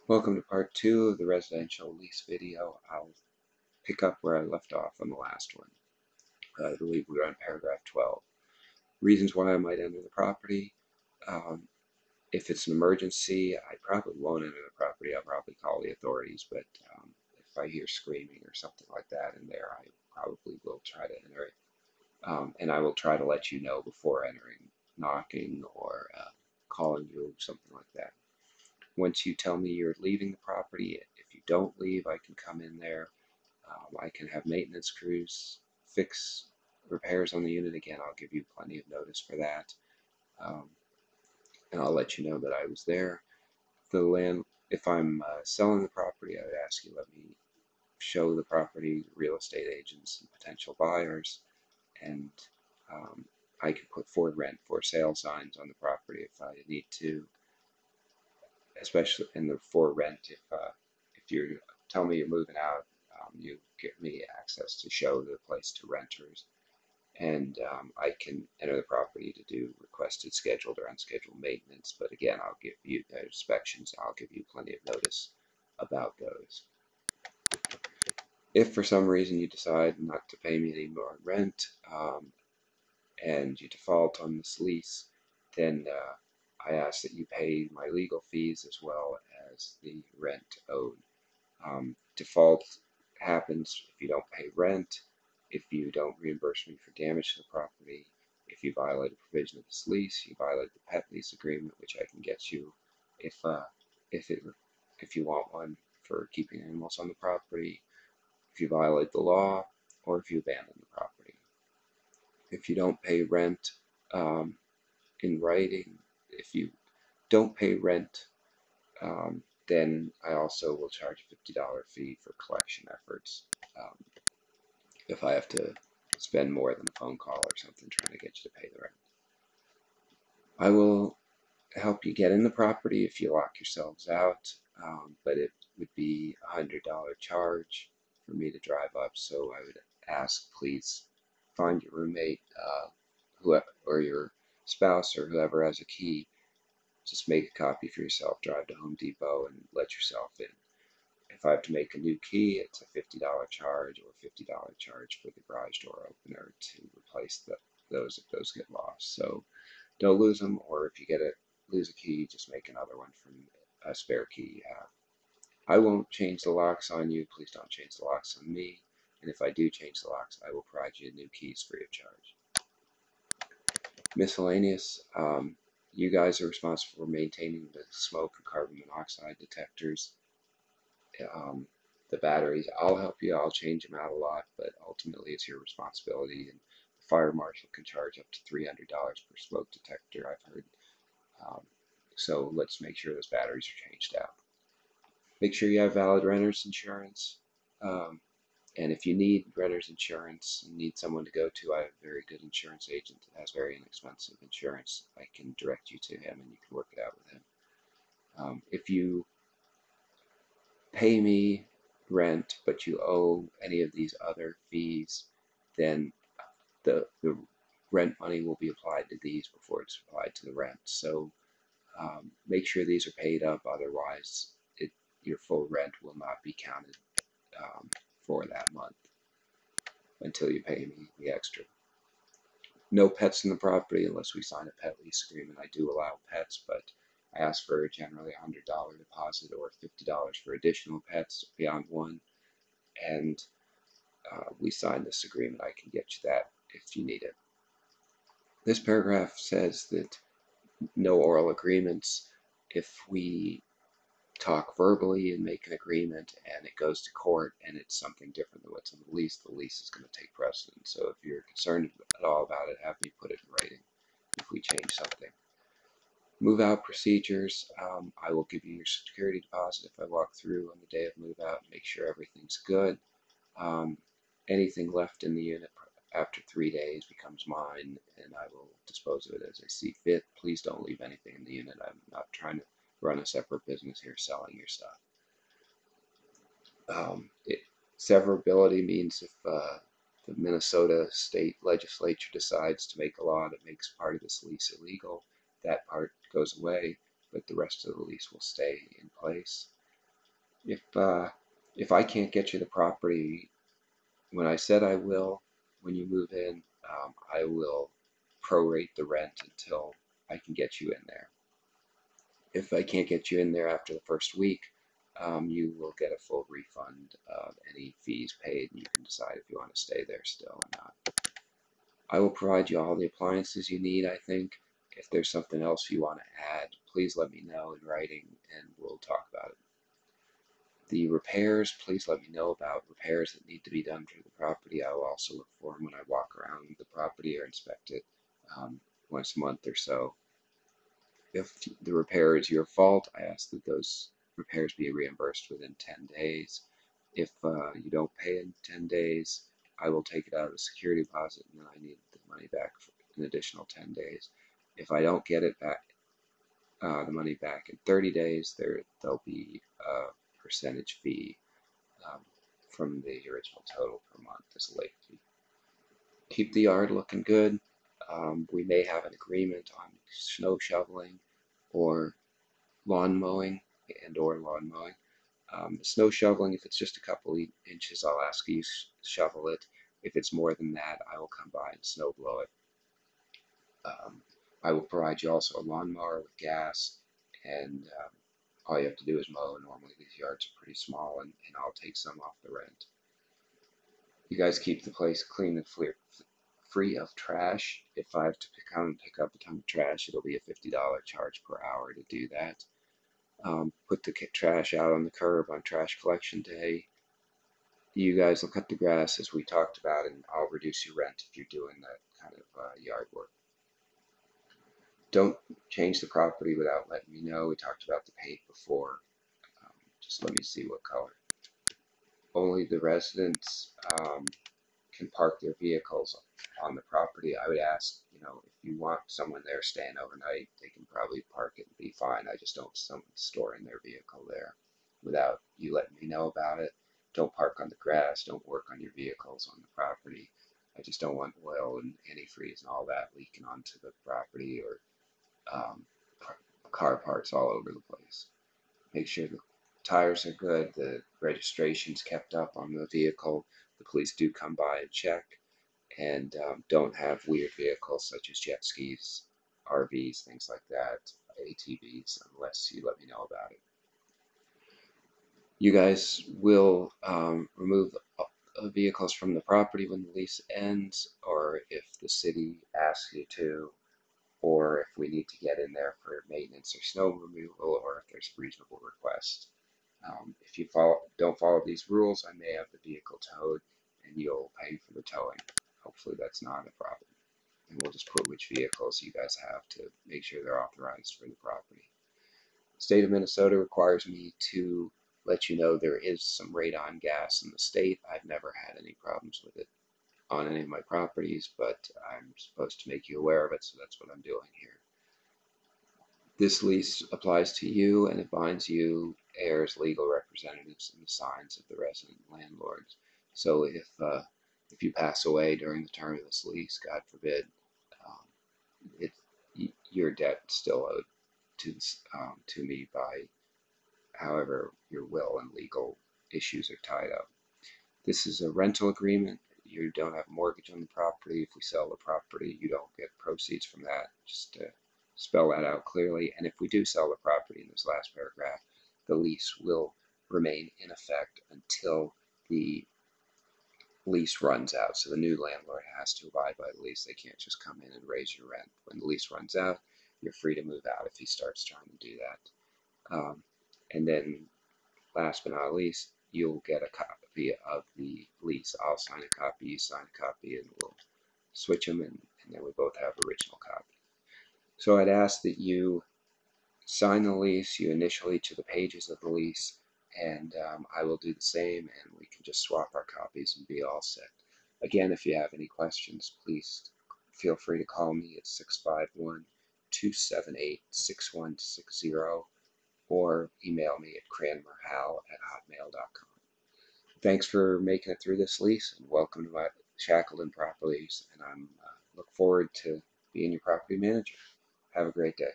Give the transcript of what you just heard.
Welcome to part 2 of the residential lease video. I'll pick up where I left off on the last one. I believe we were on paragraph 12. Reasons why I might enter the property. Um, if it's an emergency, I probably won't enter the property. I'll probably call the authorities, but if I hear screaming or something like that in there, I probably will try to enter it. And I will try to let you know before entering, knocking or calling you, something like that. Once you tell me you're leaving the property, if you don't leave, I can come in there. I can have maintenance crews fix repairs on the unit. Again, I'll give you plenty of notice for that. Um, and I'll let you know that I was there. If I'm selling the property, I would ask you let me show the property to real estate agents and potential buyers, and um, I can put for rent for sale signs on the property if I need to, especially in the for rent. If you tell me you're moving out, you give me access to show the place to renters, and I can enter the property to do requested scheduled or unscheduled maintenance. But again, I'll give you inspections. I'll give you plenty of notice about those. If for some reason you decide not to pay me any more rent, and you default on this lease, then I ask that you pay my legal fees as well as the rent owed. Default happens if you don't pay rent, if you don't reimburse me for damage to the property, if you violate a provision of this lease, you violate the pet lease agreement, which I can get you if if it if you want one for keeping animals on the property, if you violate the law, or if you abandon the property. If you don't pay rent um, in writing, if you don't pay rent, then I also will charge a $50 fee for collection efforts. Um, if I have to spend more than a phone call or something trying to get you to pay the rent. I will help you get in the property if you lock yourselves out, but it would be a $100 charge for me to drive up. So I would ask, please find your roommate, whoever, or your spouse, or whoever has a key. Just make a copy for yourself, drive to Home Depot, and let yourself in. If I have to make a new key, it's a $50 charge or a $50 charge for the garage door opener to replace those if those get lost. So don't lose them, or if you lose a key, just make another one from a spare key you have. I won't change the locks on you. Please don't change the locks on me. And if I do change the locks, I will provide you new keys free of charge. Miscellaneous. You guys are responsible for maintaining the smoke and carbon monoxide detectors. Um, the batteries, I'll help you. I'll change them out a lot, but ultimately it's your responsibility. And the fire marshal can charge up to $300 per smoke detector, I've heard. Um, so let's make sure those batteries are changed out. Make sure you have valid renter's insurance. Um, and if you need renter's insurance and need someone to go to, I have a very good insurance agent that has very inexpensive insurance. I can direct you to him and you can work it out with him. If you pay me rent, but you owe any of these other fees, then the rent money will be applied to these before it's applied to the rent. So make sure these are paid up, otherwise your full rent will not be counted for that month until you pay me the extra. No pets in the property unless we sign a pet lease agreement. I do allow pets, but I ask for generally a $100 deposit or $50 for additional pets beyond one. And we sign this agreement. I can get you that if you need it. This paragraph says that no oral agreements. If we talk verbally and make an agreement and it goes to court and it's something different than what's in the lease is going to take precedence. So if you're concerned at all about it, have me put it in writing if we change something. Move out procedures. I will give you your security deposit if I walk through on the day of move out and make sure everything's good. Anything left in the unit after 3 days becomes mine, and I will dispose of it as I see fit. Please don't leave anything in the unit. I'm not trying to run a separate business here selling your stuff. Severability means if the Minnesota state legislature decides to make a law that makes part of this lease illegal, that part goes away, but the rest of the lease will stay in place. If I can't get you the property when I said I will, when you move in, I will prorate the rent until I can get you in there. If I can't get you in there after the first week, you will get a full refund of any fees paid, and you can decide if you want to stay there still or not. I will provide you all the appliances you need, I think. If there's something else you want to add, please let me know in writing and we'll talk about it. The repairs, please let me know about repairs that need to be done to the property. I will also look for them when I walk around the property or inspect it once a month or so. If the repair is your fault, I ask that those repairs be reimbursed within 10 days. If you don't pay in 10 days, I will take it out of security deposit and then I need the money back for an additional 10 days. If I don't get it back, the money back in 30 days, there'll be a percentage fee um, from the original total per month as a late fee. Keep the yard looking good. We may have an agreement on snow shoveling or lawn mowing or lawn mowing. Snow shoveling, if it's just a couple inches, I'll ask you shovel it. If it's more than that, I will come by and snow blow it. I will provide you also a lawnmower with gas, and all you have to do is mow. Normally these yards are pretty small, and I'll take some off the rent. You guys keep the place clean and free of trash. If I have to come and pick up a ton of trash, it'll be a $50 charge per hour to do that. Put the trash out on the curb on trash collection day. You guys will cut the grass as we talked about, and I'll reduce your rent if you're doing that kind of yard work. Don't change the property without letting me know. We talked about the paint before. Just let me see what color. Only the residents can park their vehicles on the property. I would ask, if you want someone there staying overnight, they can probably park it and be fine. I just don't want someone storing their vehicle there without you letting me know about it. Don't park on the grass. Don't work on your vehicles on the property. I just don't want oil and antifreeze and all that leaking onto the property or car parts all over the place. Make sure the tires are good, the registration's kept up on the vehicle, the police do come by and check, and don't have weird vehicles such as jet skis, RVs, things like that, ATVs, unless you let me know about it. You guys will remove vehicles from the property when the lease ends, or if the city asks you to, or if we need to get in there for maintenance or snow removal, or if there's a reasonable request. If you don't follow these rules, I may have the vehicle towed and you'll pay for the towing. Hopefully that's not a problem. And we'll just put which vehicles you guys have to make sure they're authorized for the property. The state of Minnesota requires me to let you know there is some radon gas in the state. I've never had any problems with it on any of my properties, but I'm supposed to make you aware of it, so that's what I'm doing here. This lease applies to you and it binds you, heirs, legal representatives, and the signs of the resident landlords. So if you pass away during the term of this lease, God forbid, it, your debt still owed to me by however your will and legal issues are tied up. This is a rental agreement. You don't have a mortgage on the property. If we sell the property, you don't get proceeds from that. Just to spell that out clearly. And if we do sell the property in this last paragraph, the lease will remain in effect until the lease runs out. So the new landlord has to abide by the lease. They can't just come in and raise your rent. When the lease runs out, you're free to move out if he starts trying to do that. And then last but not least, you'll get a copy of the lease. I'll sign a copy, you sign a copy, and we'll switch them, and then we both have original copies. So I'd ask that you sign the lease, you initial each of the pages of the lease, and I will do the same, and we can just swap our copies and be all set. Again, if you have any questions, please feel free to call me at 651-278-6160 or email me at cranmerhal@hotmail.com. Thanks for making it through this lease, and welcome to my Shackleton Properties, and I'm look forward to being your property manager. Have a great day.